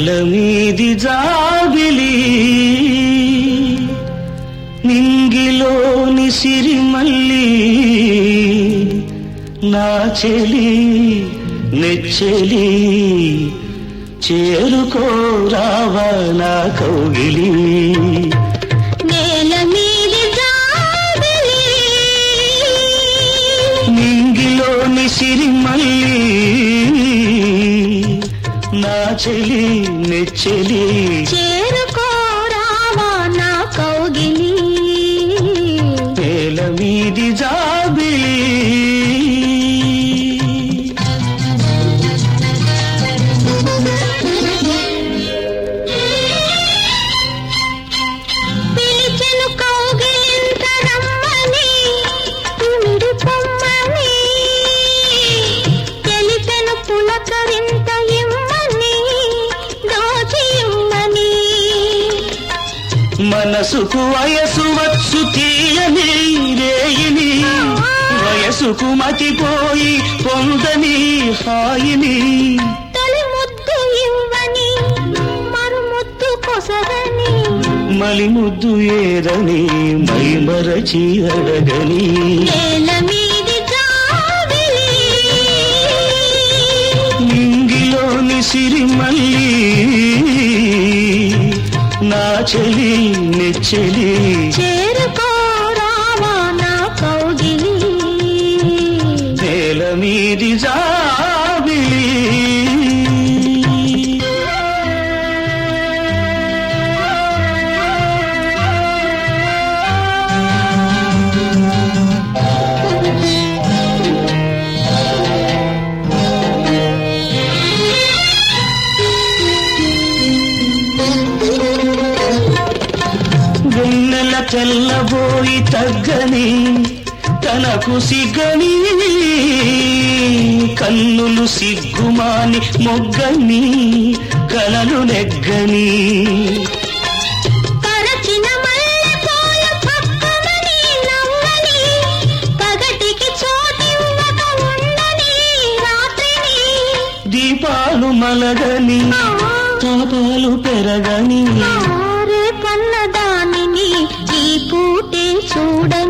నేలమీది జాబిలి నింగిలోని సిరిమల్లి నా చెలి నెచ్చెలి చేరుకోరావా నా కౌగిలి నేలమీది జాబిలి నింగిలోని సిరిమల్లి నా చెలి నెచ్చెలి చేరుకోరావా నా కౌగిలి నేలమీది జాబిలి పిలిచెను కౌగిలింతరమ్మని తిమిడి పొమ్మని తెలిపెను పులకరింత ఇమ్మని దోచి ఇమ్మని మనసుకు వయసు వచ్చు తీయని రేయిని వయసుకు మతిపోయి పొందని హాయిని తొలి ముద్దు ఇవ్వని మరు ముద్దు కొసగని మలి ముద్దు ఏదని మైమరచి అడగని నేలమీది జాబిలి నింగిలోని సిరిమల్లి నా చెలి నెచ్చెలి చేరుకోరావా నా కౌగిలి నేలమీది జాబిలి వెన్నెల తెల్లబోయి తగ్గని తనకు సిగ్గని కన్నులు సిగ్గుమాని మొగ్గని కలలు నెగ్గని కరచిన మల్లెపూల పక్కమని నవ్వని పగటికి చోటివ్వక ఉండని రాత్రిని దీపాలు మలగని తాపాలు పెరగని రే కన్నదానిని ఈ పూటే చూడని